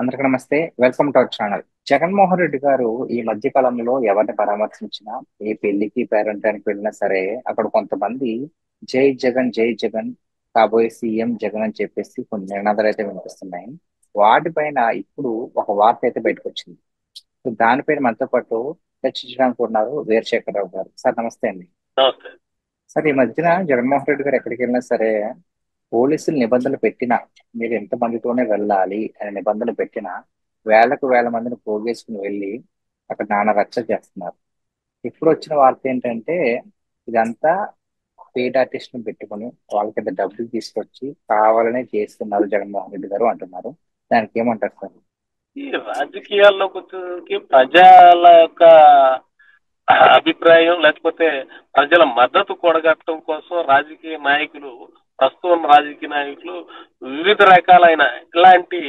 అందరికీ నమస్తే. Welcome to our channel. Jaganmohan Reddy గారు ఈ మధ్య కాలంలో ఎవరిని పరామర్శించినా, ఏ పెళ్లికి, పేరంటానికి వెళ్ళినా సరే, అక్కడ కొంతమంది జై జగన్, జై జగన్, కాబోయే సీఎం జగన్ అని చెప్పేసి కొన్ని నినాదాలు అయితే వినిపిస్తున్నాయి. వాటిపైన ఇప్పుడు ఒక వార్త అయితే బయటకు వచ్చింది. సో దానిపైన మనతో పాటు చర్చించడానికి ఉన్నారు వీరశేఖరరావు గారు. సార్ నమస్తే అండి. నమస్తే. సార్ ఈ మధ్యన జగన్మోహన్ రెడ్డి గారు ఎక్కడికి వెళ్ళినా సరే పోలీసులు నిబంధనలు పెట్టినా మీరు ఎంత మందితోనే వెళ్ళాలి అనే నిబంధనలు పెట్టినా వేలకు వేల మందిని పోగేసుకుని వెళ్ళి అక్కడ నానా రచ్చ చేస్తున్నారు. ఇప్పుడు వచ్చిన వార్త ఏంటంటే ఇదంతా పెయిడ్ ఆర్టిస్ట్ పెట్టుకుని వాళ్ళ కింద డబ్బులు తీసుకొచ్చి కావాలనే చేస్తున్నారు జగన్మోహన్ రెడ్డి గారు అంటున్నారు. దానికి ఏమంటారు సార్? ఈ రాజకీయాల్లోకి వచ్చేసరికి ప్రజల యొక్క అభిప్రాయం లేకపోతే ప్రజల మద్దతు కూడగట్టడం కోసం రాజకీయ నాయకులు, ప్రస్తుతం ఉన్న రాజకీయ నాయకులు వివిధ రకాలైన ఇలాంటి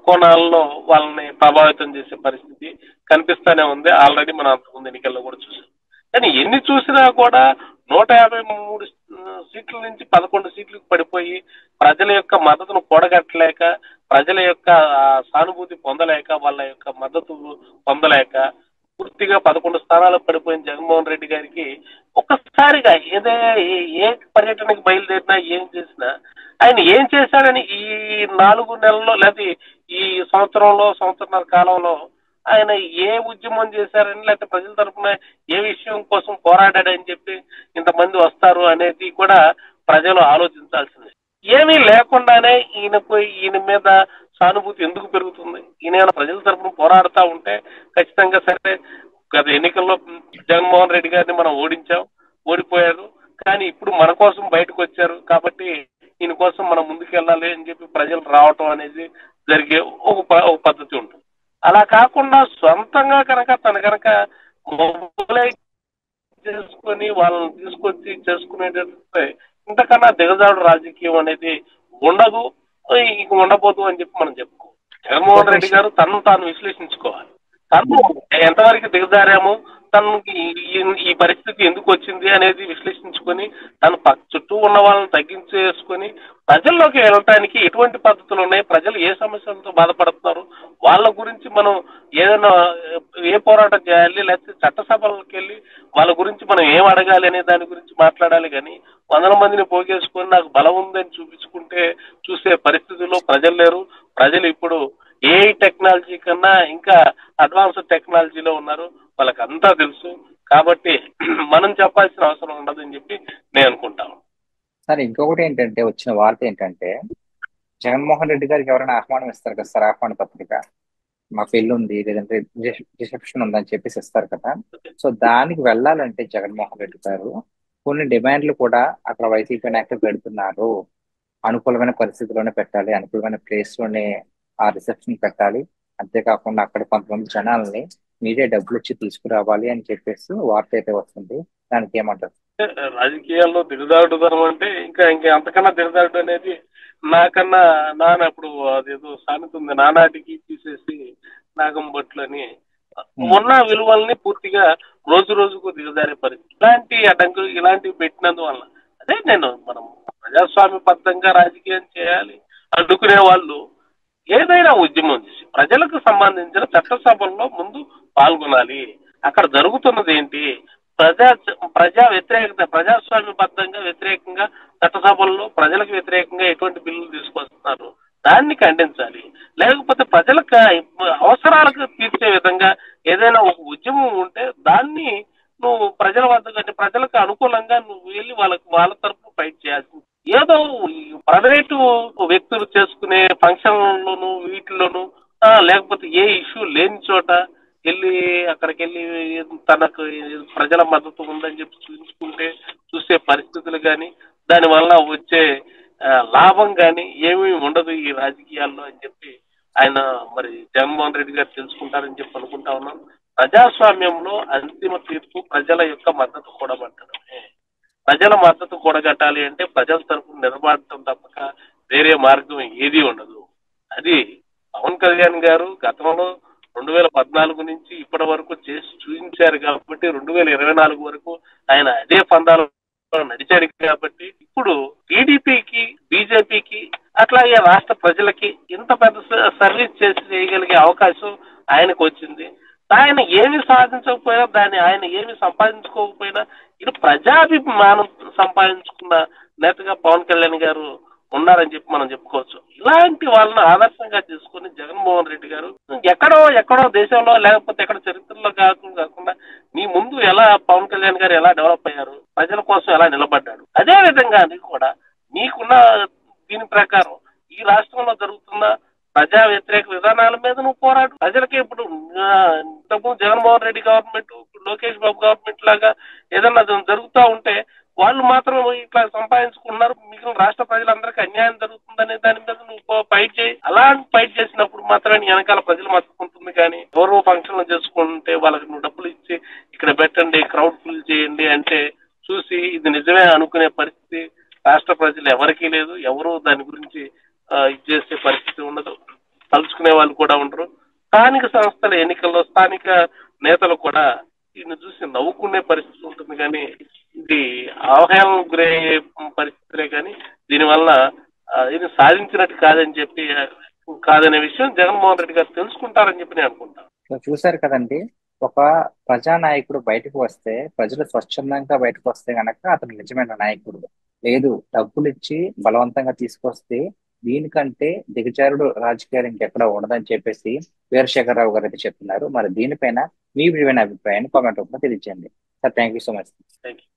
కోణాల్లో వాళ్ళని ప్రభావితం చేసే పరిస్థితి కనిపిస్తానే ఉంది. ఆల్రెడీ మనం అంతకుముందు ఎన్నికల్లో కూడా చూసాం. కానీ ఎన్ని చూసినా కూడా 153 సీట్ల నుంచి 11 సీట్లకు పడిపోయి ప్రజల యొక్క మద్దతును కూడగట్టలేక, ప్రజల యొక్క సానుభూతి పొందలేక, వాళ్ళ యొక్క మద్దతు పొందలేక పూర్తిగా 11 స్థానాలకు పడిపోయిన జగన్మోహన్ రెడ్డి గారికి ఒక్కసారిగా ఏ పర్యటనకి బయలుదేరినా ఏం చేసినా ఆయన ఏం చేశాడని ఈ 4 నెలల్లో లేదా ఈ సంవత్సరంలో సంవత్సరన్నర కాలంలో ఆయన ఏ ఉద్యమం చేశారని లేకపోతే ప్రజల తరఫున ఏ విషయం కోసం పోరాడాడని చెప్పి ఇంతమంది వస్తారు అనేది కూడా ప్రజలు ఆలోచించాల్సింది. ఏమీ లేకుండానే ఈయన మీద సానుభూతి ఎందుకు పెరుగుతుంది? ఈయన ప్రజల తరఫున పోరాడుతూ ఉంటే ఖచ్చితంగా సరే, గత ఎన్నికల్లో జగన్మోహన్ రెడ్డి గారిని మనం ఓడిపోయారు. కానీ ఇప్పుడు మన కోసం బయటకు వచ్చారు కాబట్టి ఈయన కోసం మనం ముందుకు వెళ్ళాలి అని చెప్పి ప్రజలు రావటం అనేది జరిగే ఒక పద్ధతి ఉంటుంది. అలా కాకుండా సొంతంగా తన మొబైలైజ్ చేసుకొని వాళ్ళని తీసుకొచ్చి చేసుకునేటట్టు ఇంతకన్నా దిగజాడు రాజకీయం అనేది ఉండదు, ఇంక ఉండబోదు అని చెప్పి మనం చెప్పుకో. జగన్మోహన్ ఇంకొక రెడ్డి విషయం. గారు తనను తాను విశ్లేషించుకోవాలి. తను ఎంతవరకు దిగజారాము, తనకి ఈ పరిస్థితి ఎందుకు వచ్చింది అనేది విశ్లేషించుకొని తన చుట్టూ ఉన్న వాళ్ళని తగ్గించేసుకొని ప్రజల్లోకి వెళ్ళటానికి ఎటువంటి పద్ధతులు ఉన్నాయి, ప్రజలు ఏ సమస్యలతో బాధపడుతున్నారు, వాళ్ళ గురించి మనం ఏదైనా ఏ పోరాటం చేయాలి, లేకపోతే చట్టసభలకు వెళ్ళి వాళ్ళ గురించి మనం ఏం అడగాలి అనే దాని గురించి మాట్లాడాలి. కానీ వందల మందిని పోగేసుకొని నాకు బలం ఉందని చూపించుకుంటే చూసే పరిస్థితుల్లో ప్రజలు లేరు. ప్రజలు ఇప్పుడు ఏఐ టెక్నాలజీ కన్నా ఇంకా అడ్వాన్స్డ్ టెక్నాలజీలో ఉన్నారు, వాళ్ళకి అంతా తెలుసు. కాబట్టి మనం చెప్పాల్సిన అవసరం ఉండదని చెప్పి నేను అనుకుంటాను. సార్ ఇంకొకటి ఏంటంటే వచ్చిన వార్త ఏంటంటే జగన్మోహన్ రెడ్డి గారికి ఎవరైనా ఆహ్వానం ఇస్తారు కదా సార్, ఆహ్వాన పత్రిక, మా పెళ్లి ఉంది లేదంటే రిసెప్షన్ ఉందని చెప్పేసి ఇస్తారు కదా. సో దానికి వెళ్ళాలంటే జగన్మోహన్ రెడ్డి గారు కొన్ని డిమాండ్లు కూడా అక్కడ వైసీపీ నాయకులు పెడుతున్నారు. అనుకూలమైన పరిస్థితిలోనే పెట్టాలి, అనుకూలమైన ప్లేస్ లోనే ఆ రిసెప్షన్ పెట్టాలి, అంతేకాకుండా అక్కడ కొంతమంది జనాల్ని మీరే డబ్బులు ఇచ్చి తీసుకురావాలి అని చెప్పేసి వార్త అయితే వస్తుంది. దానికి ఏమంటారు? రాజకీయాల్లో దిగజారుడుదనం అంటే ఇంకా ఇంకా అంతకన్నా దిగజారుడు అనేది నాకన్నా అప్పుడు అదేదో సామెత ఉంది, నానాటికి తీసేసి నాగం బొట్లు అని. ఉన్న విలువల్ని పూర్తిగా రోజు రోజుకు దిగజారే పరిస్థితి ఇలాంటి అడ్డంకులు ఇలాంటివి పెట్టినందువల్ల అదే మనం ప్రజాస్వామ్యబద్ధంగా రాజకీయం చేయాలి అనుకునే వాళ్ళు ఏదైనా ఉద్యమం చేసి ప్రజలకు సంబంధించిన చట్టసభల్లో ముందు పాల్గొనాలి. అక్కడ జరుగుతున్నది ఏంటి, ప్రజా ప్రజా వ్యతిరేకత, ప్రజాస్వామ్యబద్ధంగా వ్యతిరేకంగా చట్టసభల్లో ప్రజలకు వ్యతిరేకంగా ఎటువంటి బిల్లులు తీసుకొస్తున్నారు దాన్ని ఖండించాలి. లేకపోతే ప్రజలకు అవసరాలకు తీర్చే విధంగా ఏదైనా ఒక ఉద్యమం ఉంటే దాన్ని నువ్వు ప్రజల వద్ద అంటే ప్రజలకు అనుకూలంగా నువ్వు వెళ్ళి వాళ్ళ తరఫున ఫైట్ చేయాల్సింది. ఏదో ప్రైవేటు వ్యక్తులు చేసుకునే ఫంక్షన్లోను వీటిలోను లేకపోతే ఏ ఇష్యూ లేని చోట వెళ్ళి అక్కడికి వెళ్ళి తనకు ప్రజల మద్దతు ఉందని చెప్పి చూసే పరిస్థితులు కానీ దానివల్ల వచ్చే లాభం కానీ ఏమీ ఉండదు ఈ రాజకీయాల్లో అని చెప్పి ఆయన మరి జగన్మోహన్ రెడ్డి గారు తెలుసుకుంటారని చెప్పి అనుకుంటా ఉన్నాం. ప్రజాస్వామ్యంలో అంతిమ తీర్పు ప్రజల యొక్క మద్దతు కూడబట్టడమే. ప్రజల మద్దతు కూడగట్టాలి అంటే ప్రజల తరఫున నిలబడటం తప్పక వేరే మార్గం ఏది ఉండదు. అది పవన్ కళ్యాణ్ గారు గతంలో 2014 నుంచి ఇప్పటి వరకు చేసి చూపించారు కాబట్టి 2024 వరకు ఆయన అదే పందాలు నడిచాడు కాబట్టి ఇప్పుడు టీడీపీకి బీజేపీకి అట్లాగే రాష్ట్ర ప్రజలకి ఇంత పెద్ద సర్వీస్ చేసి చేయగలిగే అవకాశం ఆయనకు వచ్చింది. ఆయన ఏమి సాధించకపోయినా, దాన్ని ఆయన ఏమి సంపాదించుకోకపోయినా ఇది ప్రజాభిమానం సంపాదించుకున్న నేతగా పవన్ కళ్యాణ్ గారు ఉన్నారని చెప్పి మనం చెప్పుకోవచ్చు. ఇలాంటి వాళ్ళని ఆదర్శంగా తీసుకుని జగన్మోహన్ రెడ్డి గారు ఎక్కడో ఎక్కడో దేశంలో లేకపోతే ఎక్కడ చరిత్రలో కాకుండా నీ ముందు ఎలా పవన్ కళ్యాణ్ గారు ఎలా డెవలప్ అయ్యారు, ప్రజల కోసం ఎలా నిలబడ్డాడు, అదే విధంగా నీకు కూడా నీకున్న దీని ప్రకారం ఈ రాష్ట్రంలో జరుగుతున్న ప్రజా వ్యతిరేక విధానాల మీద నువ్వు పోరాడు. ప్రజలకి ఇప్పుడు ఇంతకుముందు జగన్మోహన్ రెడ్డి గవర్నమెంట్, లోకేష్ బాబు గవర్నమెంట్ లాగా ఏదన్నా జరుగుతూ ఉంటే వాళ్ళు మాత్రం ఇట్లా సంపాదించుకున్నారు, మిగిలిన రాష్ట్ర ప్రజలందరికీ అన్యాయం జరుగుతుందనే దాని మీద నువ్వు ఫైట్ చేయి. అలా ఫైట్ చేసినప్పుడు మాత్రమే నీ వెనకాల ప్రజలు మద్దతుంటుంది. కానీ ఎవరో ఫంక్షన్లు చేసుకుంటే వాళ్ళకి నువ్వు డబ్బులు ఇచ్చి ఇక్కడ పెట్టండి, క్రౌడ్ ఫుల్ చేయండి అంటే చూసి ఇది నిజమే అనుకునే పరిస్థితి రాష్ట్ర ప్రజలు ఎవరికీ లేదు. ఎవరు దాని గురించి ఇది చేసే పరిస్థితి ఉండదు, తలుచుకునే వాళ్ళు కూడా ఉండరు. స్థానిక సంస్థల ఎన్నికల్లో స్థానిక నేతలు కూడా దీన్ని చూసి నవ్వుకునే పరిస్థితి ఉంటుంది. కానీ ఇది అవహేళన గురయ్యే పరిస్థితులే. కానీ దీనివల్ల ఇది సాధించినట్టు కాదనే విషయం జగన్మోహన్ రెడ్డి గారు తెలుసుకుంటారని చెప్పి నేను అనుకుంటాను. చూశారు కదండి, ఒక ప్రజానాయకుడు బయటకు వస్తే, ప్రజలు స్వచ్ఛందంగా బయటకు వస్తే గనక అతను నిజమైన నాయకుడు. లేదు, డబ్బులు ఇచ్చి బలవంతంగా తీసుకొస్తే దీనికంటే దిగజారుడు రాజకీయాలు ఇంకెక్కడ ఉండదని చెప్పేసి వీరశేఖరరావు గారు అయితే చెప్తున్నారు. మరి దీనిపైన మీ విలువైన అభిప్రాయాన్ని కామెంట్ రూపంలో తెలియజేయండి sir. Thank you so much. Thank you.